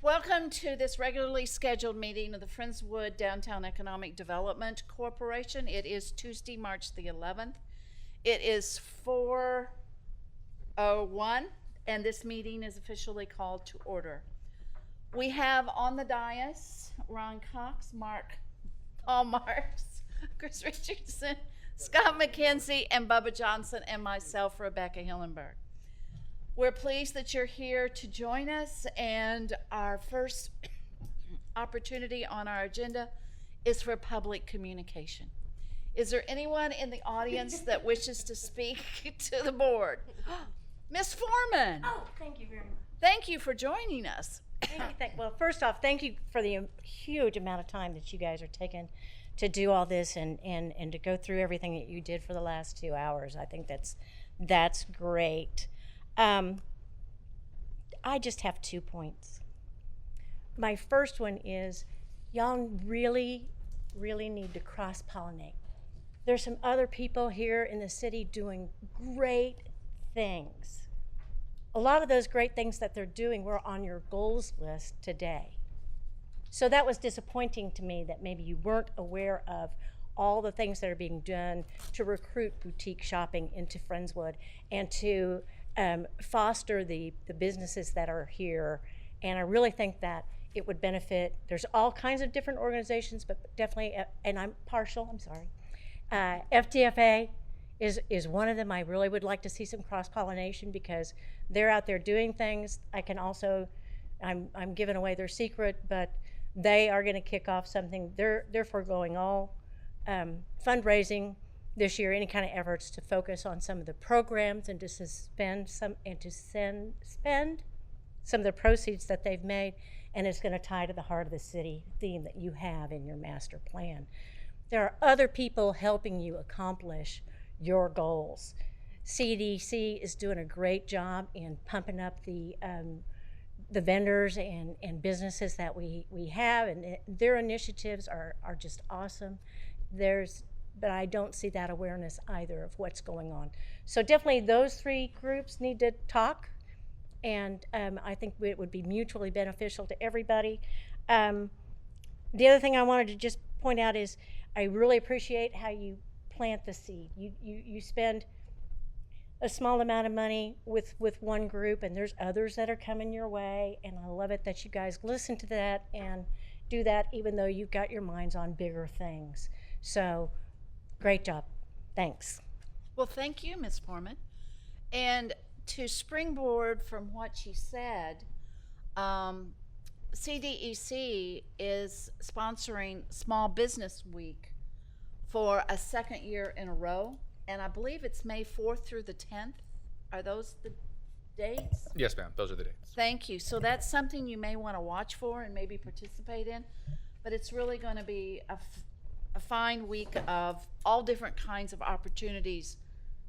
Welcome to this regularly scheduled meeting of the Friendswood Downtown Economic Development Corporation. It is Tuesday, March the 11th. It is 4:01, and this meeting is officially called to order. We have on the dais Ron Cox, Paul Marks, Chris Richardson, Scott McKenzie, and Bubba Johnson, and myself, Rebecca Hillenberg. We're pleased that you're here to join us, and our first opportunity on our agenda is for public communication. Is there anyone in the audience that wishes to speak to the board? Ms. Foreman. Oh, thank you very much. Thank you for joining us. Well, first off, thank you for the huge amount of time that you guys are taking to do all this and to go through everything that you did for the last 2 hours. I think that's great. I just have 2 points. My first one is y'all really need to cross-pollinate. There's some other people here in the city doing great things. A lot of those great things that they're doing were on your goals list today. So that was disappointing to me that maybe you weren't aware of all the things that are being done to recruit boutique shopping into Friendswood and to foster the businesses that are here. And I really think that it would benefit. There's all kinds of different organizations, but definitely, and I'm partial, I'm sorry. FDFA is one of them. I really would like to see some cross-pollination because they're out there doing things. I can also, I'm giving away their secret, but they are gonna kick off something. They're foregoing all fundraising this year, any kind of efforts to focus on some of the programs and to spend some of the proceeds that they've made, and it's going to tie to the heart of the city theme that you have in your master plan. There are other people helping you accomplish your goals. CDC is doing a great job in pumping up the vendors and businesses that we have, and their initiatives are just awesome. But I don't see that awareness either of what's going on. So definitely those 3 groups need to talk, and I think it would be mutually beneficial to everybody. The other thing I wanted to just point out is I really appreciate how you plant the seed. You spend a small amount of money with one group, and there's others that are coming your way, and I love it that you guys listen to that and do that even though you've got your minds on bigger things. So great job. Thanks. Well, thank you, Ms. Foreman. And to springboard from what she said, CDEC is sponsoring Small Business Week for a second year in a row, and I believe it's May 4th through the 10th. Are those the dates? Yes, ma'am. Those are the dates. Thank you. So that's something you may want to watch for and maybe participate in, but it's really going to be a fine week of all different kinds of opportunities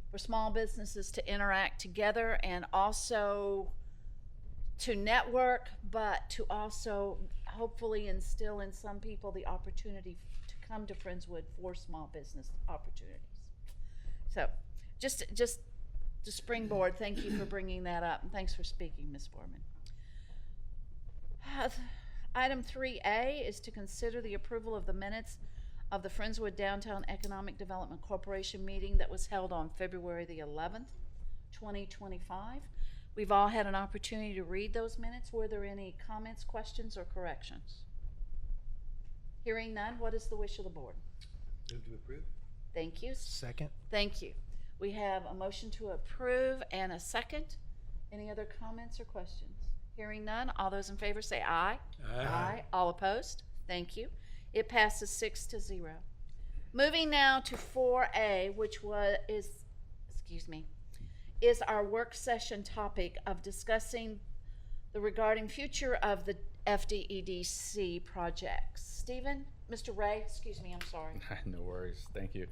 for small businesses to interact together and also to network, but to also hopefully instill in some people the opportunity to come to Friendswood for small business opportunities. So just to springboard, thank you for bringing that up, and thanks for speaking, Ms. Foreman. Item 3A is to consider the approval of the minutes of the Friendswood Downtown Economic Development Corporation meeting that was held on February the 11th, 2025. We've all had an opportunity to read those minutes. Were there any comments, questions, or corrections? Hearing none, what is the wish of the board? Move to approve. Thank you. Second. Thank you. We have a motion to approve and a second. Any other comments or questions? Hearing none, all those in favor say aye. Aye. All opposed? Thank you. It passes 6-0. Moving now to 4A, which is our work session topic of discussing regarding future of the FDEDC projects. Stephen, Mr. Ray, excuse me, I'm sorry. No worries. Thank you.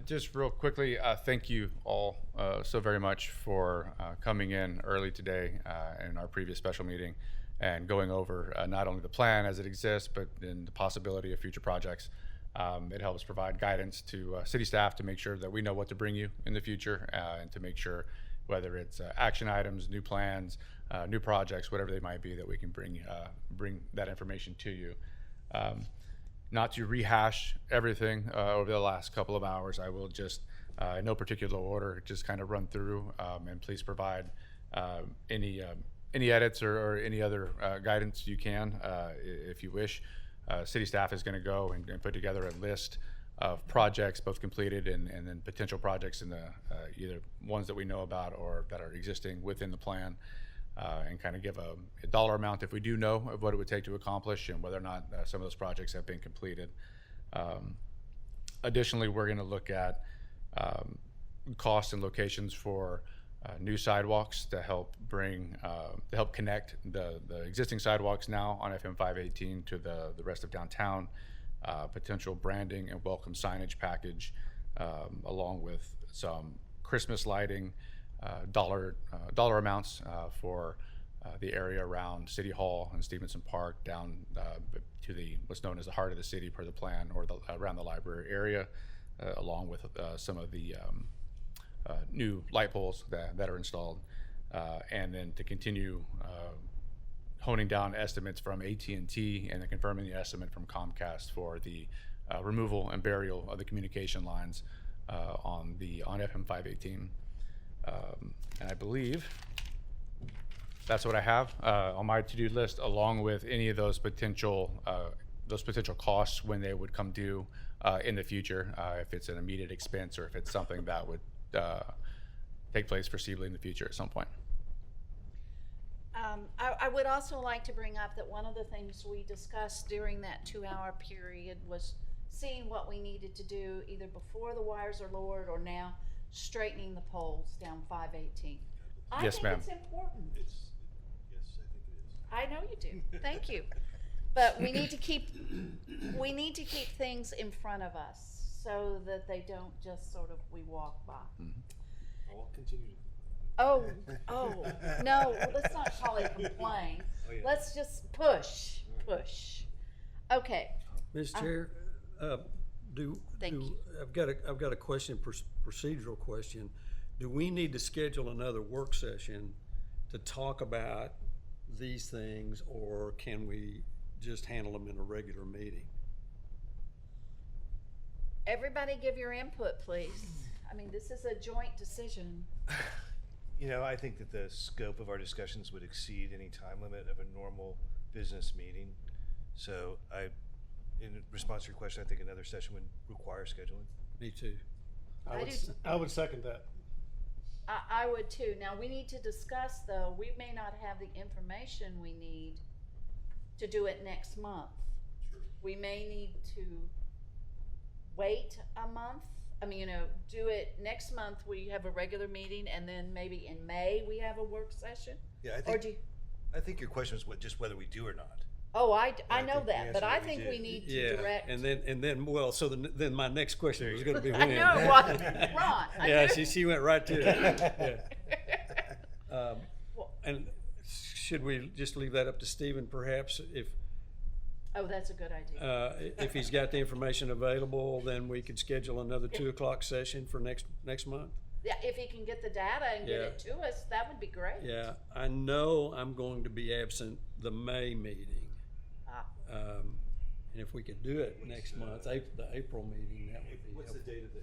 Just real quickly, thank you all so very much for coming in early today in our previous special meeting and going over not only the plan as it exists, but in the possibility of future projects. It helps provide guidance to city staff to make sure that we know what to bring you in the future and to make sure whether it's action items, new plans, new projects, whatever they might be, that we can bring that information to you. Not to rehash everything over the last couple of hours, I will just, in no particular order, just kind of run through, and please provide any edits or any other guidance you can, if you wish. City staff is going to go and put together a list of projects, both completed and then potential projects in the either ones that we know about or that are existing within the plan, and kind of give a dollar amount if we do know of what it would take to accomplish and whether or not some of those projects have been completed. Additionally, we're going to look at costs and locations for new sidewalks to help connect the existing sidewalks now on FM 518 to the rest of downtown. Potential branding and welcome signage package, along with some Christmas lighting, dollar amounts for the area around City Hall and Stevenson Park down to what's known as the heart of the city per the plan, or around the library area, along with some of the new light poles that are installed, and then to continue honing down estimates from AT&T and then confirming the estimate from Comcast for the removal and burial of the communication lines on FM 518. And I believe that's what I have on my to-do list, along with any of those potential costs when they would come due in the future, if it's an immediate expense or if it's something that would take place foreseeably in the future at some point. I would also like to bring up that one of the things we discussed during that 2-hour period was seeing what we needed to do either before the wires are lowered or now straightening the poles down 518. Yes, think ma'am. it's important. Yes, I think it is. I know you do. Thank you. But we need to keep things in front of us so that they don't just sort of we walk by. I'll continue to. Oh, no, let's not call it complain. Oh, yeah. Let's just push. Okay, Mr. Chair, Thank you. I've got a question, procedural question. Do we need to schedule another work session to talk about these things, or can we just handle them in a regular meeting? everybody give your input, please. I mean, this is a joint decision. You know, I think that the scope of our discussions would exceed any time limit of a normal business meeting. So in response to your question, I think another session would require scheduling. Me too. I would second that. I would too. Now, we need to discuss, though, we may not have the information we need to do it next month. Sure. We may need to wait a month. I mean, do it next month, we have a regular meeting, and then maybe in May we have a work session? Yeah, I think your question is just whether we do or not. Oh, I I know think the that, but answer I that we think do. we need to Yeah, direct. and then well, so then my next question was going to be I when. know, Ron. I Yeah, knew. she went right to it. Yeah. And should we just leave that up to Stephen, perhaps, Oh, that's a good idea. if he's got the information available, then we could schedule another 2:00 session for next month? Yeah, if he can get the data and get it to us, that would be great. Yeah, I know I'm going to be absent the May meeting. And if we could do it next month, the April meeting, that would be What's the helpful. date of the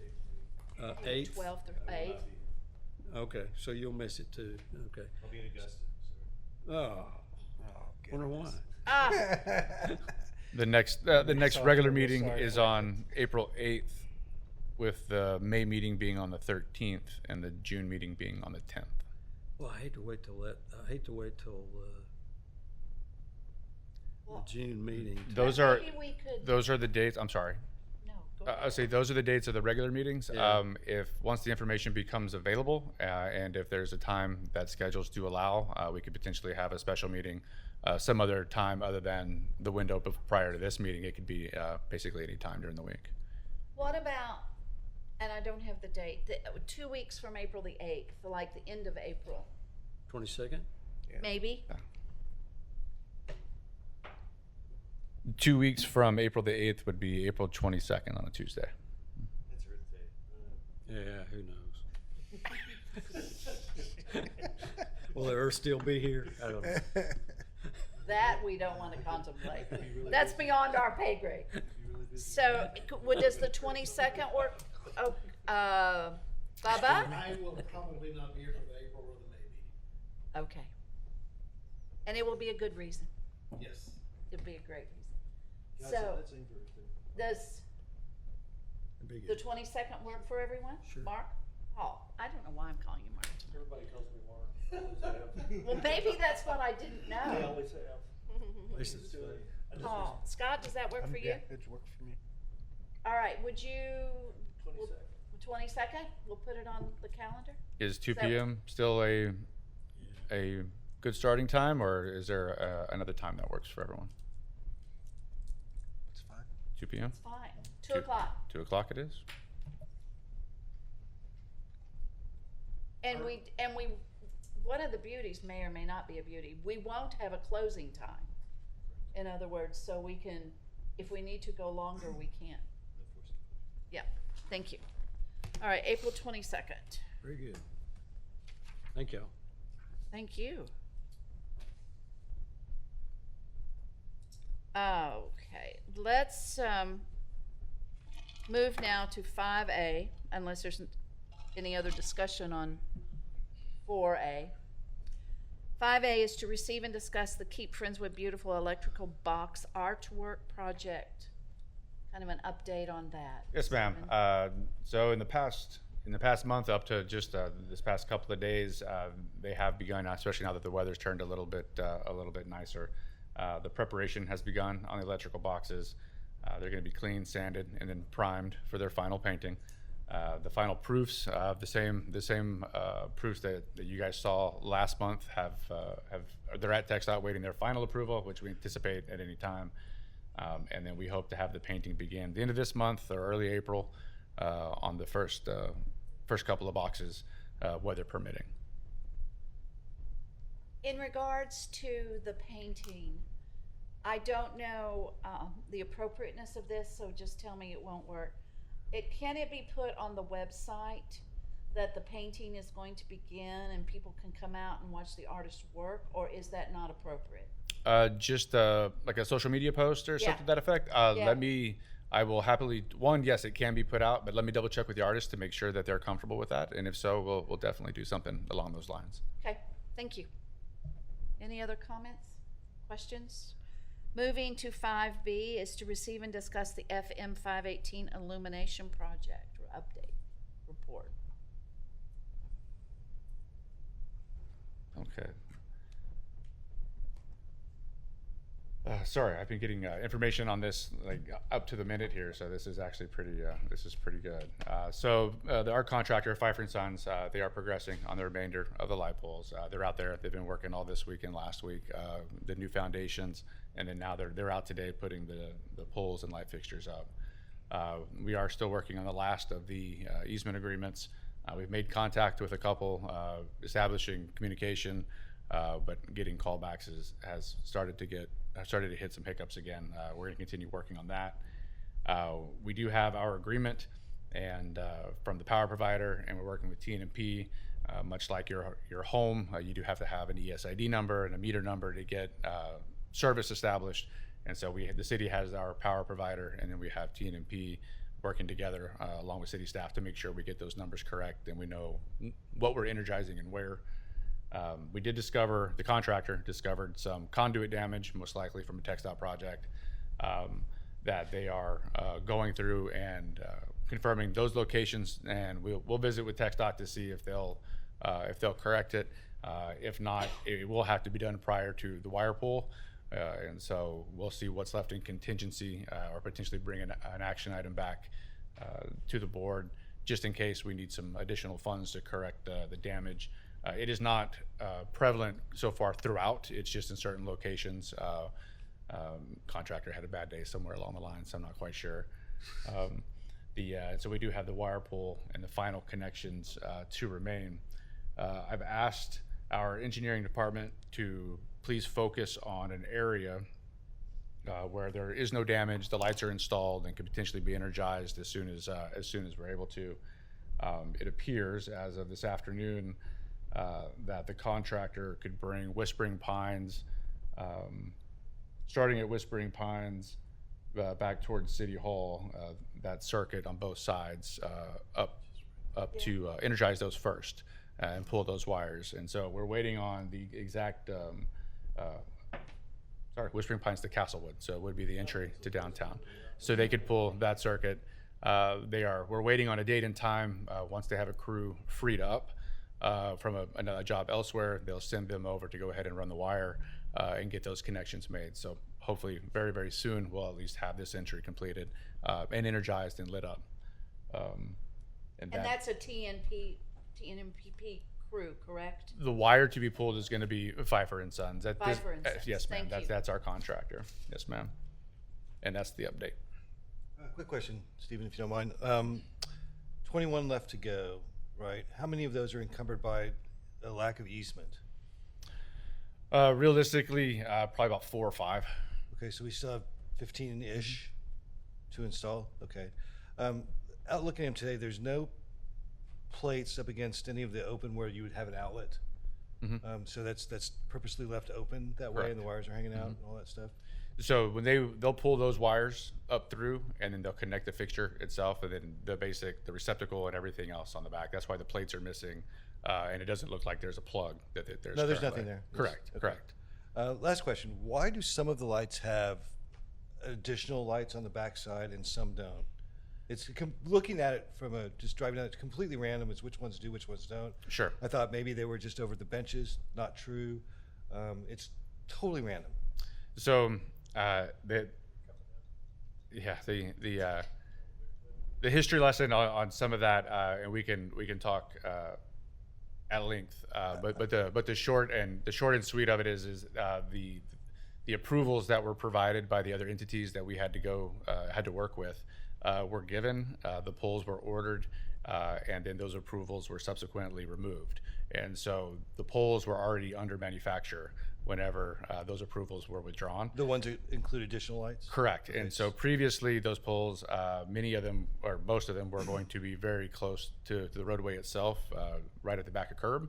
April meeting? 8th? 12th or 8th. Okay, so you'll miss it too, okay. I'll be in Augusta. Oh, wonder why. The next regular meeting is on April 8th, with the May meeting being on the 13th and the June meeting being on the 10th. Well, I hate to wait till the June meeting. Those But are maybe we could. the dates. I'm sorry. No, go I ahead. say those are the dates of the regular meetings. Yeah. If once the information becomes available, and if there's a time that schedules do allow, we could potentially have a special meeting some other time other than the window prior to this meeting. It could be basically any time during the week. What about, and I don't have the date, 2 weeks from April the 8th, like the end of April, 22nd? maybe? 2 weeks from April the 8th would be April 22nd on a Tuesday. That's Earth Day. Yeah, who knows? Will the earth still be here? I don't know. That we don't want to contemplate. That's beyond our pay grade. So, does the 22nd work? Oh, Bubba? I will probably not be here for the April or the May meeting. Okay. And it will be a good reason. Yes. It'll be a great reason. Guys, So, that's interesting. does It'd be the good. 22nd work for everyone? Sure. Mark? Paul? I don't know why I'm calling you Mark. Everybody calls me Mark. Always have. Well, maybe that's what I didn't They know. always have. This is- Paul, Scott, does that work for you? It's worked for me. All right, would you? 22nd. 22nd? We'll put it on the calendar? Is 2 So- p.m. still a good starting time, or is there another time that works for everyone? It's fine. 2 p.m. It's fine. 2 o'clock. 2 o'clock it is. And we, one of the beauties may or may not be a beauty, we won't have a closing time. In other words, so we can, if we need to go longer, we can. Yeah, thank you. All right, April 22nd. Very good. Thank y'all. Thank you. Okay, let's move now to 5A, unless there's any other discussion on 4A. 5A is to receive and discuss the Keep Friendswood Beautiful electrical box artwork project. Kind of an update on that. Yes, ma'am. Simon? So in the past month, up to just this past couple of days, they have begun, especially now that the weather's turned a little bit nicer. The preparation has begun on the electrical boxes. They're going to be cleaned, sanded, and then primed for their final painting. The final proofs of the same proofs that you guys saw last month they're at TxDOT waiting their final approval, which we anticipate at any time. And then we hope to have the painting begin the end of this month or early April on the first couple of boxes, weather permitting. In regards to the painting, I don't know the appropriateness of this, so just tell me it won't work. Can it be put on the website that the painting is going to begin and people can come out and watch the artist's work, or is that not appropriate? Just like a social media post or Yeah. something to that effect. I will happily, yes, it can be put out, but let me double check with the artist to make sure that they're comfortable with that. And if so, we'll definitely do something along those lines. Okay, thank you. Any other comments, questions? Moving to 5B is to receive and discuss the FM 518 illumination project or update report. Okay. Sorry, I've been getting information on this like up to the minute here, so this is actually pretty good. Our contractor, Pfeiffer & Sons, they are progressing on the remainder of the light poles. They're out there. They've been working all this week and last week, the new foundations, and then now they're out today putting the poles and light fixtures up. We are still working on the last of the easement agreements. We've made contact with a couple, establishing communication, but getting callbacks has started to hit some hiccups again. We're going to continue working on that. We do have our agreement and from the power provider, and we're working with TNMP. Much like your home, you do have to have an ESID number and a meter number to get service established. And so the city has our power provider, and then we have TNMP working together along with city staff to make sure we get those numbers correct and we know what we're energizing and where. The contractor discovered some conduit damage, most likely from a TxDOT project, that they are going through and confirming those locations, and we'll visit with TxDOT to see if they'll correct it. If not, it will have to be done prior to the wire pull, and so we'll see what's left in contingency or potentially bring an action item back to the board just in case we need some additional funds to correct the damage. It is not prevalent so far throughout. It's just in certain locations. Contractor had a bad day somewhere along the line, so I'm not quite sure. So we do have the wire pull and the final connections to remain. I've asked our engineering department to please focus on an area where there is no damage, the lights are installed, and can potentially be energized as soon as we're able to. It appears, as of this afternoon, that the contractor could bring Whispering Pines, starting at Whispering Pines, back towards City Hall, that circuit on both sides, up to energize those first and pull those wires. And so we're waiting on the exact, Whispering Pines to Castlewood, so it would be the entry to downtown. So they could pull that circuit. We're waiting on a date and time. Once they have a crew freed up from another job elsewhere, they'll send them over to go ahead and run the wire and get those connections made. So hopefully very, very soon, we'll at least have this entry completed and energized and lit up. And that's a TNMPP crew, correct? The wire to be pulled is going to be Pfeiffer and Sons. Pfeiffer and Sons. Yes, ma'am. Thank you. That's our contractor. Yes, ma'am. And that's the update. Quick question, Stephen, if you don't mind. 21 left to go, right? How many of those are encumbered by a lack of easement? Realistically, probably about 4 or 5. Okay, so we still have 15-ish to install. Okay. Out looking at them today, there's no plates up against any of the open where you would have an outlet. So that's purposely left open that way, Correct. and the wires are hanging out and all that stuff. So when they'll pull those wires up through, and then they'll connect the fixture itself, and then the receptacle and everything else on the back. That's why the plates are missing, and it doesn't look like there's a plug. There's No, there's currently. nothing there. Correct. Okay. Correct. Last question: why do some of the lights have additional lights on the backside and some don't? It's looking at it from just driving down. It's completely random. It's which ones do, which ones don't. Sure. I thought maybe they were just over the benches. Not true. It's totally random. So the history lesson on some of that, and we can talk at length. But the short and sweet of it is the approvals that were provided by the other entities that we had to work with were given. The poles were ordered, and then those approvals were subsequently removed. And so the poles were already under manufacture whenever those approvals were withdrawn. The ones that include additional lights? Correct. And so previously, those poles, many of them, or most of them, were going to be very close to the roadway itself, right at the back of curb.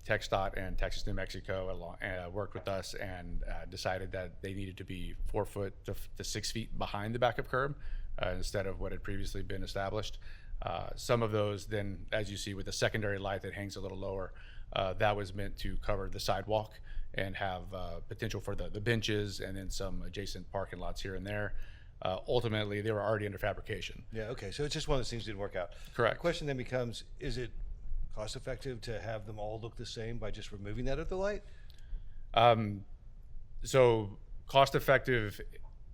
TxDOT and Texas New Mexico worked with us and decided that they needed to be 4 foot to 6 feet behind the back of curb instead of what had previously been established. Some of those then, as you see with the secondary light that hangs a little lower, that was meant to cover the sidewalk and have potential for the benches and then some adjacent parking lots here and there. Ultimately, they were already under fabrication. Yeah, okay, so it's just one of those things that didn't work out. Correct. The question then becomes, is it cost effective to have them all look the same by just removing that other light? So cost effective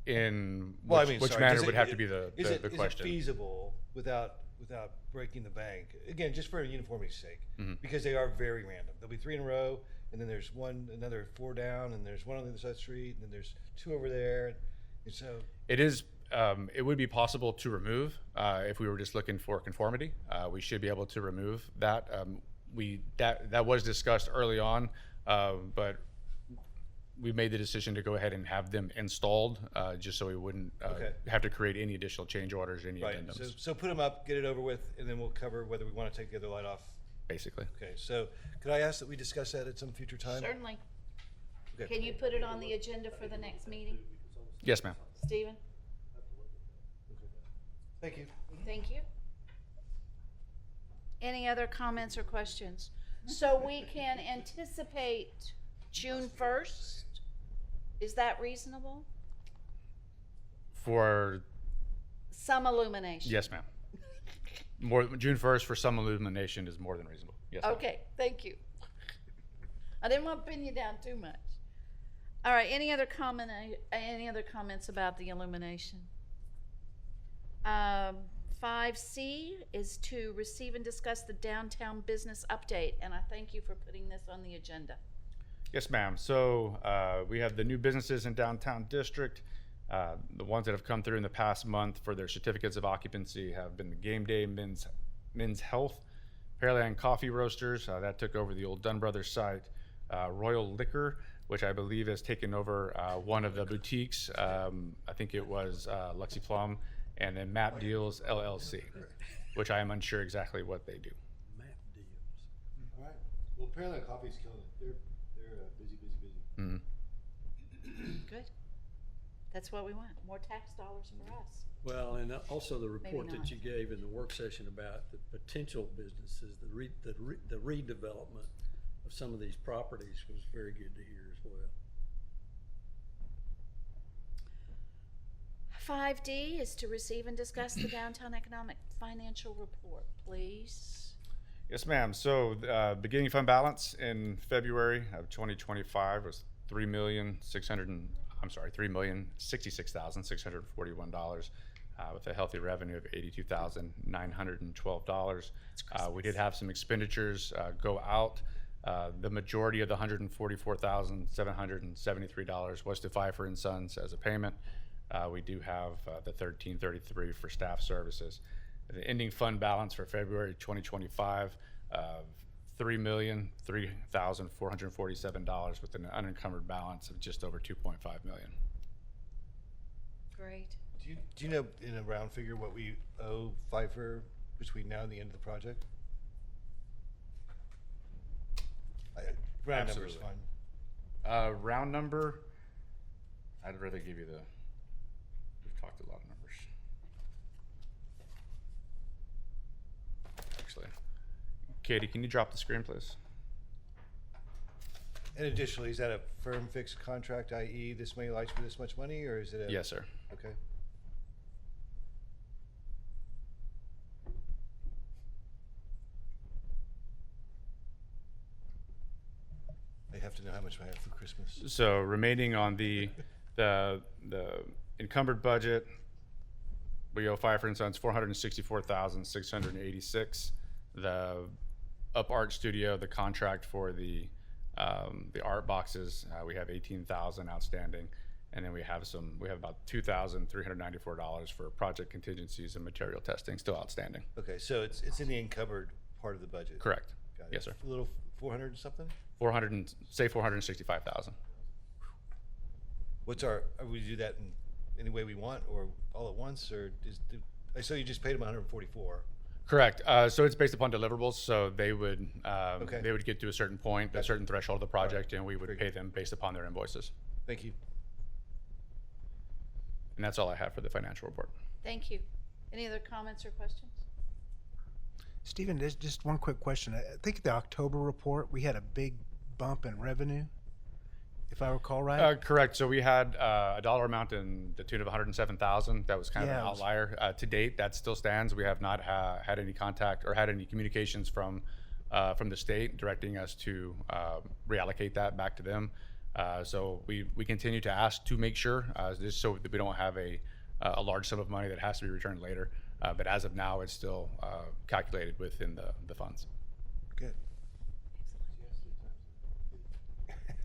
in which manner would have to be the question. Is it feasible without breaking the bank? Again, just for uniformity's sake, because they are very random. There'll be 3 in a row, and then there's another 4 down, and there's one on the other side of the street, and then there's 2 over there. And so it would be possible to remove if we were just looking for conformity. We should be able to remove that. That was discussed early on, but we made the decision to go ahead and have them installed just so we wouldn't have to create any additional change orders, any right. addendums. So put them up, get it over with, and then we'll cover whether we want to take the other light off. Basically. Okay. So could I ask that we discuss that at some future time? Certainly. Okay. Can you put it on the agenda for the next meeting, Yes, ma'am. Stephen? Thank you. Thank you. Any other comments or questions? So we can anticipate June 1st? Is that reasonable? For Some illumination. yes, ma'am. June 1st for some illumination is more than reasonable. Yes. ma'am. Okay, thank you. I didn't want to pin you down too much. All right, any other comments about the illumination? 5C is to receive and discuss the downtown business update, and I thank you for putting this on the agenda. Yes, ma'am. So we have the new businesses in downtown district. The ones that have come through in the past month for their certificates of occupancy have been the Game Day Men's Health, Pearland Coffee Roasters, that took over the old Dunn Brothers site, Royal Liquor, which I believe has taken over one of the boutiques. I think it was Lexi Plum, and then Map Deals LLC, which I am unsure exactly what they do. Map deals. All right. Well, apparently coffee's killing it. They're busy. Mhm. Good. That's what we want, more tax dollars for us. Well, and also the report not. that you gave in the work session about the potential businesses, the redevelopment of some of these properties was very good to hear as well. 5D is to receive and discuss the downtown economic financial report, please. Yes, ma'am. So, beginning fund balance in February of 2025 was $3,066,641, with a healthy revenue of $82,912. We did have some expenditures go out. The majority of the $144,773 was to Pfeiffer and Sons as a payment. We do have the $1333 for staff services. The ending fund balance for February 2025 of $3,003,447 with an unencumbered balance of just over $2.5 million. Great. Do you know in a round figure what we owe Pfeiffer between now and the end of the project? Round number is Absolutely. fine. Round number, I'd rather give you we've talked a lot of numbers. Actually, Katie, can you drop the screen, please? And additionally, is that a firm fixed contract, i.e. this many lights for this much money, or is it a? Yes, sir. Okay. I have to know how much I have for Christmas. So remaining on the encumbered budget, we owe Pfeiffer and Sons $464,686. The Up Art Studio, the contract for the art boxes, we have $18,000 outstanding, and then we have about $2,394 for project contingencies and material testing still outstanding. Okay, so it's in the encumbered part of the budget. Correct. Got it. Yes, sir. A little 400 and something. 465,000. What's are we do that in any way we want, or all at once, or I saw you just paid them 144. Correct. So it's based upon deliverables. So they would Okay. they would get to a certain point, a Gotcha. certain threshold of the project, and we would Very pay good. them based upon their invoices. Thank you. And that's all I have for the financial report. Thank you. Any other comments or questions? Stephen, just one quick question. I think the October report, we had a big bump in revenue, if I recall right. Correct. So we had a dollar amount in the tune of 107,000. That was kind of Yeah, an it was- outlier. To date, that still stands. We have not had any contact or had any communications from the state directing us to reallocate that back to them. So we continue to ask to make sure, just so that we don't have a large sum of money that has to be returned later. But as of now, it's still calculated within the funds. Good.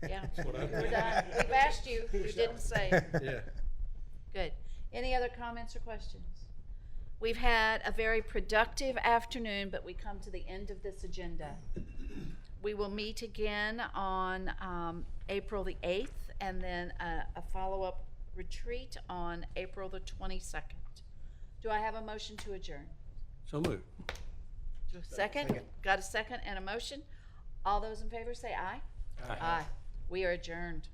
Yeah, what I we're did. done. We've asked you, you didn't say. Yeah. Good. Any other comments or questions? We've had a very productive afternoon, but we come to the end of this agenda. We will meet again on April the 8th, and then a follow-up retreat on April the 22nd. Do I have a motion to adjourn? So moved. Second? Got a second and a motion? All those in favor say aye. Aye. We are adjourned.